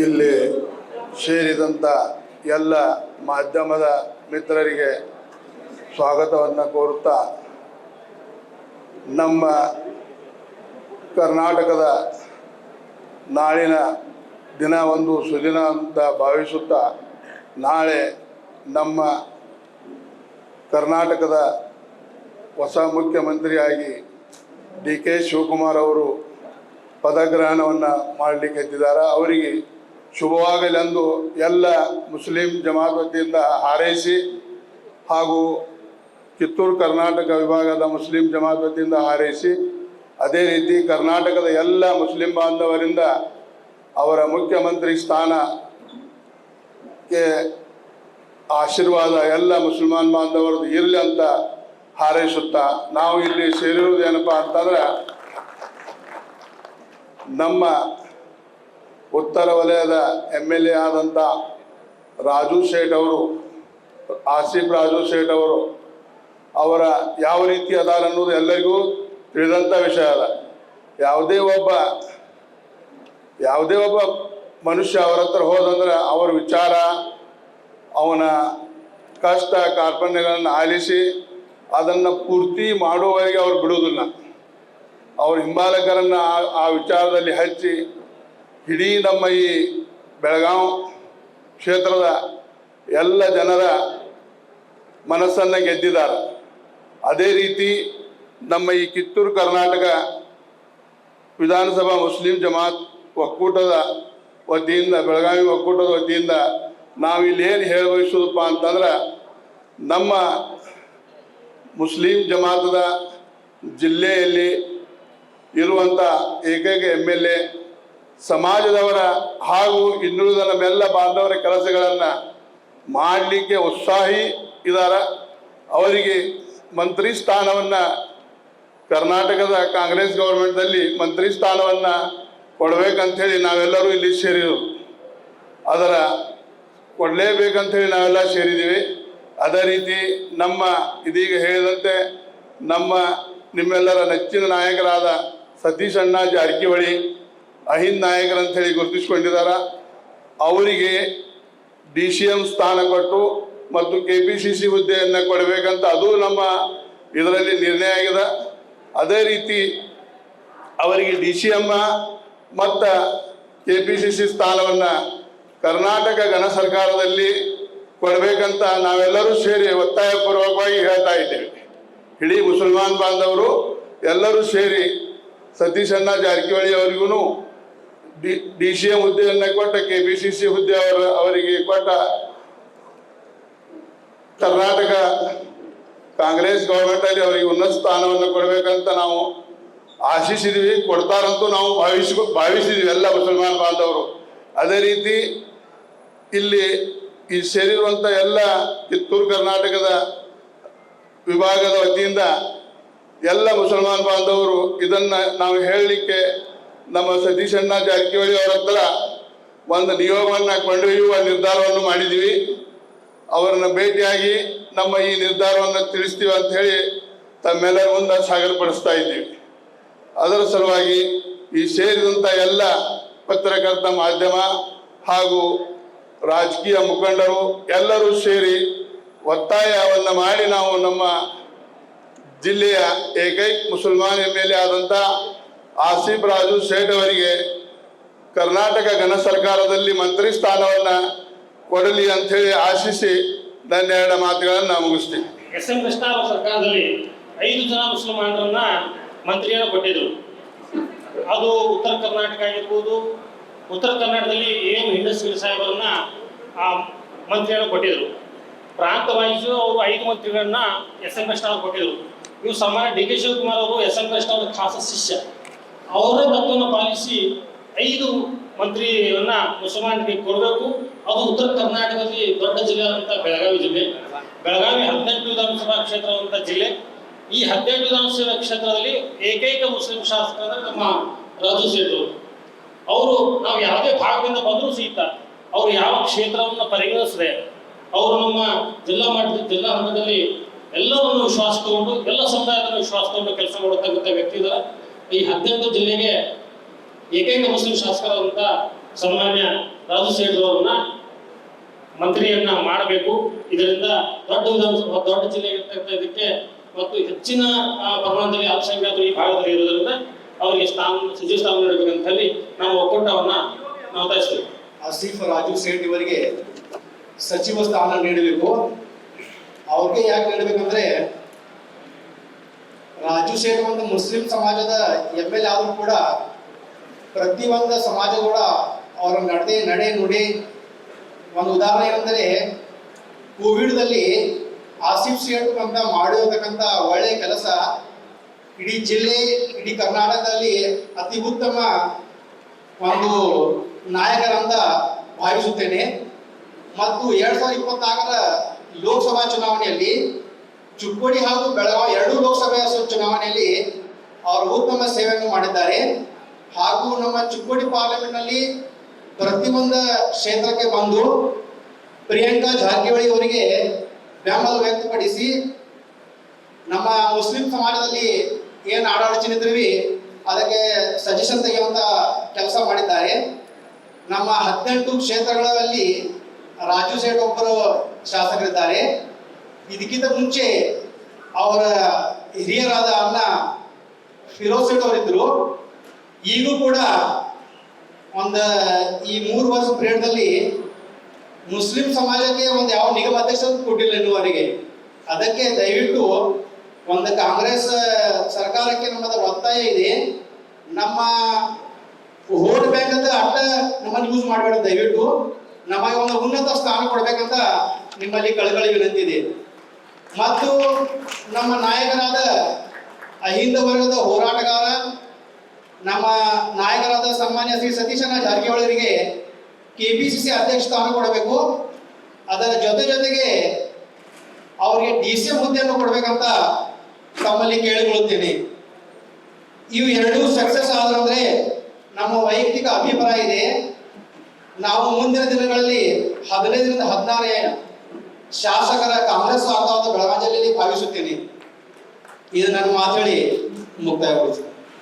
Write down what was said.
ಇಲ್ಲಿ ಸೇರಿದಂಥ ಎಲ್ಲ ಮಾಧ್ಯಮದ ಮಿತ್ರರಿಗೆ ಸ್ವಾಗತವನ್ನು ಕೋರುತ್ತಾ, ನಮ್ಮ ಕರ್ನಾಟಕದ ನಾಳಿನ ದಿನ ಒಂದು ಸುದಿನ ಅಂತ ಭಾವಿಸುತ್ತಾ, ನಾಳೆ ನಮ್ಮ ಕರ್ನಾಟಕದ ಹೊಸ ಮುಖ್ಯಮಂತ್ರಿಯಾಗಿ DK ಶಿವಕುಮಾರ್ ಅವರು ಪದಗ್ರಹಣವನ್ನು ಮಾಡಲಿಕ್ಕೆ ಎತ್ತಿದ್ದಾರೆ. ಅವರಿಗೆ ಶುಭವಾಗಲೆಂದು ಎಲ್ಲ ಮುಸ್ಲಿಂ ಜಮಾತ್ ವತಿಯಿಂದ ಹಾರೈಸಿ, ಹಾಗೂ ಕಿತ್ತೂರು ಕರ್ನಾಟಕ ವಿಭಾಗದ ಮುಸ್ಲಿಂ ಜಮಾತ್ ವತಿಯಿಂದ ಹಾರೈಸಿ, ಅದೇ ರೀತಿ ಕರ್ನಾಟಕದ ಎಲ್ಲ ಮುಸ್ಲಿಂ ಬಾಂಧವರಿಂದ ಅವರ ಮುಖ್ಯಮಂತ್ರಿ ಸ್ಥಾನಕ್ಕೆ ಆಶೀರ್ವಾದ ಎಲ್ಲ ಮುಸಲ್ಮಾನ್ ಬಾಂಧವರದ್ದು ಇರಲಿ ಅಂತ ಹಾರೈಸುತ್ತಾ, ನಾವು ಇಲ್ಲಿ ಸೇರಿರುವುದೇನಪ್ಪ ಅಂತಂದ್ರೆ, ನಮ್ಮ ಉತ್ತರ ವಲಯದ MLA ಆದಂಥ ರಾಜು ಶೇಟ್ ಅವರು, ಆಸಿಫ್ ರಾಜು ಶೇಟ್ ಅವರು, ಅವರ ಯಾವ ರೀತಿ ಅದಾರ ಅನ್ನೋದು ಎಲ್ಲರಿಗೂ ತಿಳಿದಂಥ ವಿಷಯ ಅದ. ಯಾವುದೇ ಒಬ್ಬ ಮನುಷ್ಯ ಅವರ ಹತ್ರ ಹೋದಂದ್ರೆ ಅವರ ವಿಚಾರ, ಅವನ ಕಷ್ಟ ಕಾರ್ಪಣ್ಯಗಳನ್ನು ಆಲಿಸಿ ಅದನ್ನು ಪೂರ್ತಿ ಮಾಡುವವರೆಗೆ ಅವ್ರು ಬಿಡುವುದಿಲ್ಲ. ಅವ್ರ ಹಿಂಬಾಲಕರನ್ನು ಆ ವಿಚಾರದಲ್ಲಿ ಹಚ್ಚಿ ಇಡೀ ನಮ್ಮ ಈ ಬೆಳಗಾವಿ ಕ್ಷೇತ್ರದ ಎಲ್ಲ ಜನರ ಮನಸ್ಸನ್ನು ಗೆದ್ದಿದ್ದಾರೆ. ಅದೇ ರೀತಿ ನಮ್ಮ ಈ ಕಿತ್ತೂರು ಕರ್ನಾಟಕ ವಿಧಾನಸಭಾ ಮುಸ್ಲಿಂ ಜಮಾತ್ ಒಕ್ಕೂಟದ ವತಿಯಿಂದ, ಬೆಳಗಾವಿ ಒಕ್ಕೂಟದ ವತಿಯಿಂದ ನಾವು ಇಲ್ಲಿ ಏನು ಹೇಳಬಯಸೋದಪ್ಪ ಅಂತಂದ್ರೆ, ನಮ್ಮ ಮುಸ್ಲಿಂ ಜಮಾತದ ಜಿಲ್ಲೆಯಲ್ಲಿ ಇರುವಂಥ ಏಕೈಕ MLA ಸಮಾಜದವರ ಹಾಗೂ ಇನ್ನುಳಿದ ನಮ್ಮೆಲ್ಲ ಬಾಂಧವರ ಕೆಲಸಗಳನ್ನು ಮಾಡಲಿಕ್ಕೆ ಉತ್ಸಾಹಿ ಇದ್ದಾರೆ. ಅವರಿಗೆ ಮಂತ್ರಿ ಸ್ಥಾನವನ್ನು, ಕರ್ನಾಟಕದ ಕಾಂಗ್ರೆಸ್ ಗೌರ್ಮೆಂಟ್ದಲ್ಲಿ ಮಂತ್ರಿ ಸ್ಥಾನವನ್ನು ಕೊಡಬೇಕಂಥೇಳಿ ನಾವೆಲ್ಲರೂ ಇಲ್ಲಿ ಸೇರಿರೋದು. ಅದರ ಕೊಡಲೇಬೇಕಂಥೇಳಿ ನಾವೆಲ್ಲ ಸೇರಿದ್ದೀವಿ. ಅದೇ ರೀತಿ ನಮ್ಮ ಇದೀಗ ಹೇಳಿದಂತೆ ನಮ್ಮ ನಿಮ್ಮೆಲ್ಲರ ನೆಚ್ಚಿನ ನಾಯಕರಾದ ಸತೀಶ್ ಅಣ್ಣ ಜಾರಕಿಹೊಳಿ ಅಹಿಂದ್ ನಾಯಕರಂಥೇಳಿ ಗುರುತಿಸ್ಕೊಂಡಿದ್ದಾರೆ. ಅವರಿಗೆ DCM ಸ್ಥಾನ ಕೊಟ್ಟು ಮತ್ತು KPCC ಹುದ್ದೆಯನ್ನು ಕೊಡಬೇಕಂತ ಅದು ನಮ್ಮ ಇದರಲ್ಲಿ ನಿರ್ಣಯ ಆಗಿದೆ. ಅದೇ ರೀತಿ ಅವರಿಗೆ DCM ಮತ್ತು KPCC ಸ್ಥಾನವನ್ನು ಕರ್ನಾಟಕ ಘನ ಸರ್ಕಾರದಲ್ಲಿ ಕೊಡಬೇಕಂತ ನಾವೆಲ್ಲರೂ ಸೇರಿ ಒತ್ತಾಯಪೂರ್ವಕವಾಗಿ ಹೇಳ್ತಾ ಇದ್ದೇವೆ. ಇಡೀ ಮುಸಲ್ಮಾನ್ ಬಾಂಧವರು ಎಲ್ಲರೂ ಸೇರಿ ಸತೀಶ್ ಅಣ್ಣ ಜಾರಕಿಹೊಳಿ ಅವರಿಗೂ DCM ಹುದ್ದೆಯನ್ನು ಕೊಟ್ಟ, KPCC ಹುದ್ದೆ ಅವರಿಗೆ ಕೊಟ್ಟ ಕರ್ನಾಟಕ ಕಾಂಗ್ರೆಸ್ ಗೌರ್ಮೆಂಟಲ್ಲಿ ಅವರಿಗೆ ಉನ್ನತ ಸ್ಥಾನವನ್ನು ಕೊಡಬೇಕಂತ ನಾವು ಆಶಿಸಿದ್ವಿ. ಕೊಡ್ತಾರಂತೂ ನಾವು ಭಾವಿಸಿದ್ವಿ ಎಲ್ಲ ಮುಸಲ್ಮಾನ್ ಬಾಂಧವರು. ಅದೇ ರೀತಿ ಇಲ್ಲಿ ಈ ಸೇರಿರುವಂಥ ಎಲ್ಲ ಕಿತ್ತೂರು ಕರ್ನಾಟಕದ ವಿಭಾಗದ ವತಿಯಿಂದ ಎಲ್ಲ ಮುಸಲ್ಮಾನ್ ಬಾಂಧವರು ಇದನ್ನು ನಾವು ಹೇಳಲಿಕ್ಕೆ ನಮ್ಮ ಸತೀಶ್ ಅಣ್ಣ ಜಾರಕಿಹೊಳಿ ಅವರ ಹತ್ರ ಒಂದು ನಿಯೋಗವನ್ನು ಕೊಂಡೊಯ್ಯುವ ನಿರ್ಧಾರವನ್ನು ಮಾಡಿದ್ದೀವಿ. ಅವರನ್ನು ಭೇಟಿಯಾಗಿ ನಮ್ಮ ಈ ನಿರ್ಧಾರವನ್ನು ತಿಳಿಸ್ತೀವಿ ಅಂತ ಹೇಳಿ ತಮ್ಮೆಲ್ಲರ ಮುಂದೆ ಸಾಗರಪಡಿಸ್ತಾ ಇದ್ದೀವಿ. ಅದರ ಸಲುವಾಗಿ ಈ ಸೇರಿದಂಥ ಎಲ್ಲ ಪತ್ರಕರ್ತ ಮಾಧ್ಯಮ ಹಾಗೂ ರಾಜಕೀಯ ಮುಖಂಡರು ಎಲ್ಲರೂ ಸೇರಿ ಒತ್ತಾಯವನ್ನು ಮಾಡಿ ನಾವು ನಮ್ಮ ಜಿಲ್ಲೆಯ ಏಕೈಕ ಮುಸಲ್ಮಾನ್ MLA ಆದಂಥ ಆಸಿಫ್ ರಾಜು ಶೇಟ್ ಅವರಿಗೆ ಕರ್ನಾಟಕ ಘನ ಸರ್ಕಾರದಲ್ಲಿ ಮಂತ್ರಿ ಸ್ಥಾನವನ್ನು ಕೊಡಲಿ ಅಂಥೇಳಿ ಆಶಿಸಿ ನನ್ನ ಎರಡು ಮಾತುಗಳನ್ನು ಮುಗಿಸ್ತೀನಿ. SM ಕೃಷ್ಣ ಅವರ ಸರ್ಕಾರದಲ್ಲಿ 5 ಜನ ಮುಸಲ್ಮಾನರನ್ನ ಮಂತ್ರಿಯನ್ನು ಕೊಟ್ಟಿದ್ರು. ಅದು ಉತ್ತರ ಕರ್ನಾಟಕ ಆಗಿರ್ಬೋದು. ಉತ್ತರ ಕರ್ನಾಟಕದಲ್ಲಿ ಹಿಂಡಸ್ಗಿರಿ ಸಾಹೇಬರನ್ನ ಆ ಮಂತ್ರಿಯನ್ನು ಕೊಟ್ಟಿದ್ರು. ಪ್ರಾಂತ ವಹಿಸು ಅವರು 5 ಮಂತ್ರಿಗಳನ್ನ SM ಕೃಷ್ಣ ಅವರು ಕೊಟ್ಟಿದ್ರು. ಇವು ಸಾಮಾನ್ಯ DK ಶಿವಕುಮಾರ್ ಅವರು SM ಕೃಷ್ಣ ಅವರ ಖಾಸ ಶಿಷ್ಯ. ಅವರ ತತ್ವವನ್ನು ಪಾಲಿಸಿ 5 ಮಂತ್ರಿಯನ್ನ ಮುಸಲ್ಮಾನರಿಗೆ ಕೊಡಬೇಕು. ಅದು ಉತ್ತರ ಕರ್ನಾಟಕದಲ್ಲಿ ದೊಡ್ಡ ಜಿಲ್ಲೆ ಆದಂಥ ಬೆಳಗಾವಿ ಜಿಲ್ಲೆ. ಬೆಳಗಾವಿ 18 ವಿಧಾನಸಭಾ ಕ್ಷೇತ್ರವಂತ ಜಿಲ್ಲೆ. ಈ 18 ವಿಧಾನಸಭಾ ಕ್ಷೇತ್ರದಲ್ಲಿ ಏಕೈಕ ಮುಸ್ಲಿಂ ಶಾಸಕರಾದ ನಮ್ಮ ರಾಜು ಶೇಟ್ ಅವರು ನಾವು ಯಾವುದೇ ಭಾಗದಿಂದ ಬಂದರೂ ಸಹಿತ ಅವರು ಯಾವ ಕ್ಷೇತ್ರವನ್ನು ಪರಿಗಣಿಸದೆ ಅವರು ನಮ್ಮ ಜಿಲ್ಲಾ ಹಂತದಲ್ಲಿ ಎಲ್ಲವನ್ನು ವಿಶ್ವಾಸ ತಗೊಂಡು, ಎಲ್ಲ ಸಮುದಾಯದ ವಿಶ್ವಾಸ ತಗೊಂಡು ಕೆಲಸ ಮಾಡತಕ್ಕಂಥ ವ್ಯಕ್ತಿ ಇದ್ದಾರೆ. ಈ 18 ಜಿಲ್ಲೆಗೆ ಏಕೈಕ ಮುಸ್ಲಿಂ ಶಾಸಕರಾದಂಥ ಸನ್ಮಾನ್ಯ ರಾಜು ಶೇಟ್ ಅವರನ್ನ ಮಂತ್ರಿಯನ್ನ ಮಾಡಬೇಕು. ಇದರಿಂದ ದೊಡ್ಡ ಜಿಲ್ಲೆ ಇದಕ್ಕೆ ಮತ್ತು ಹೆಚ್ಚಿನ ಪ್ರಮಾಣದಲ್ಲಿ ಅಲ್ಪಸಂಖ್ಯಾತರು ಈ ಭಾಗದಲ್ಲಿ ಇರೋದ್ರಿಂದ ಅವರಿಗೆ ಸಚಿವ ಸ್ಥಾನ ನೀಡಬೇಕಂತ ಹೇಳಿ ನಾವು ಒಕ್ಕೂಟವನ್ನ ನಾವು ತರಿಸ್ತೇವೆ. ಆಸಿಫ್ ರಾಜು ಸೇಠ್ ಇವರಿಗೆ ಸಚಿವ ಸ್ಥಾನ ನೀಡಬೇಕು. ಅವ್ರಿಗೆ ಯಾಕೆ ನೀಡಬೇಕಂದ್ರೆ ರಾಜು ಸೇಠ್ ಒಂದು ಮುಸ್ಲಿಂ ಸಮಾಜದ MLA ಆದರೂ ಕೂಡ ಪ್ರತಿಯೊಂದು ಸಮಾಜದ ಕೂಡ ಅವರ ನಡೆ ನುಡಿ ಒಂದು ಉದಾಹರಣೆ ಏನಂದರೆ ಕೋವಿಡ್ದಲ್ಲಿ ಆಸಿಫ್ ಸೇಠ್ ಅಂತ ಮಾಡಿರತಕ್ಕಂಥ ಒಳ್ಳೆಯ ಕೆಲಸ ಇಡೀ ಜಿಲ್ಲೆ ಇಡೀ ಕರ್ನಾಟಕದಲ್ಲಿ ಅತಿ ಉತ್ತಮ ಒಂದು ನಾಯಕರಂತ ಭಾವಿಸುತ್ತೇನೆ. ಮತ್ತು 2024ರ ಲೋಕಸಭಾ ಚುನಾವಣೆಯಲ್ಲಿ ಚಿಕ್ಕೋಡಿ ಹಾಗೂ ಬೆಳಗಾವಿ ಎರಡೂ ಲೋಕಸಭೆಯ ಚುನಾವಣೆಯಲ್ಲಿ ಅವರು ಉತ್ತಮ ಸೇವೆಯನ್ನು ಮಾಡಿದ್ದಾರೆ. ಹಾಗೂ ನಮ್ಮ ಚಿಕ್ಕೋಡಿ ಪಾರ್ಲಿಮೆಂಟ್ನಲ್ಲಿ ಪ್ರತಿಯೊಂದು ಕ್ಷೇತ್ರಕ್ಕೆ ಬಂದು ಪ್ರಿಯಾಂಕಾ ಜಾರಕಿಹೊಳಿ ಅವರಿಗೆ ಬೆಂಬಲ ವ್ಯಕ್ತಪಡಿಸಿ ನಮ್ಮ ಮುಸ್ಲಿಂ ಸಮಾಜದಲ್ಲಿ ಏನು ಆಡಳಿತಿದ್ರಿ ಅದಕ್ಕೆ ಸಜೆಷನ್ ತೆಗೆಯುವಂತ ಕೆಲಸ ಮಾಡಿದ್ದಾರೆ. ನಮ್ಮ 18 ಕ್ಷೇತ್ರಗಳಲ್ಲಿ ರಾಜು ಸೇಠ್ ಒಬ್ಬರು ಶಾಸಕರಿದ್ದಾರೆ. ಇದಕ್ಕಿಂತ ಮುಂಚೆ ಅವರ ಹಿರಿಯರಾದ ಅಣ್ಣ ಫಿರೋಜ್ ಸೇಠ್ ಅವರಿದ್ದರು. ಈಗೂ ಕೂಡ ಈ 3 ವರ್ಷ ಪೀರಿಯಡ್ದಲ್ಲಿ ಮುಸ್ಲಿಂ ಸಮಾಜಕ್ಕೆ ಒಂದು ಯಾವ ನಿಗಮ ಅಧ್ಯಕ್ಷ ಕೊಟ್ಟಿಲ್ಲ ಇನ್ನುವರೆಗೆ. ಅದಕ್ಕೆ ದಯವಿಟ್ಟು ಒಂದು ಕಾಂಗ್ರೆಸ್ ಸರ್ಕಾರಕ್ಕೆ ನಮ್ಮದ ಒತ್ತಾಯ ಇದೆ, ನಮ್ಮ ವೋಟ್ ಬ್ಯಾಂಕ್ ಅಂತ ಅಟ್ಟ ನಮ್ಮನ್ನು ಯೂಸ್ ಮಾಡಬೇಡ, ದಯವಿಟ್ಟು ನಮಗೆ ಒಂದು ಉನ್ನತ ಸ್ಥಾನ ಕೊಡ್ಬೇಕಂತ ನಿಮ್ಮಲ್ಲಿ ಕಳಕಳಿ ವಿನಂತಿ ಇದೆ. ಮತ್ತು ನಮ್ಮ ನಾಯಕರಾದ ಅಹಿಂದ ವರ್ಗದ ಹೋರಾಟಗಾರ ನಮ್ಮ ನಾಯಕರಾದ ಸನ್ಮಾನ್ಯ ಶ್ರೀ ಸತೀಶಣ್ಣ ಜಾರಕಿಹೊಳಿಯವರಿಗೆ KPCC ಅಧ್ಯಕ್ಷ ಸ್ಥಾನ ಕೊಡಬೇಕು. ಅದರ ಜೊತೆಗೆ ಅವರಿಗೆ DCM ಹುದ್ದೆಯನ್ನು ಕೊಡಬೇಕಂತ ತಮ್ಮಲ್ಲಿ ಕೇಳಿಕೊಳ್ಳುತ್ತೇನೆ. ಇವು ಎರಡೂ ಸಕ್ಸಸ್ ಆದ್ರೆ ನಮ್ಮ ವೈಯಕ್ತಿಕ ಅಭಿಪ್ರಾಯ ಇದೆ, ನಾವು ಮುಂದಿನ ದಿನಗಳಲ್ಲಿ 15ರಿಂದ 16 ಶಾಸಕರ ಕಾಂಗ್ರೆಸ್ ಆಗುವಂತ ಬೆಳಗಾವಿ ಜಿಲ್ಲೆಯಲ್ಲಿ ಭಾವಿಸುತ್ತೇನೆ. ಇದು ನನ್ನ ಮಾತೇಳಿ ಮುಕ್ತಾಯಗೊಳಿಸಿ.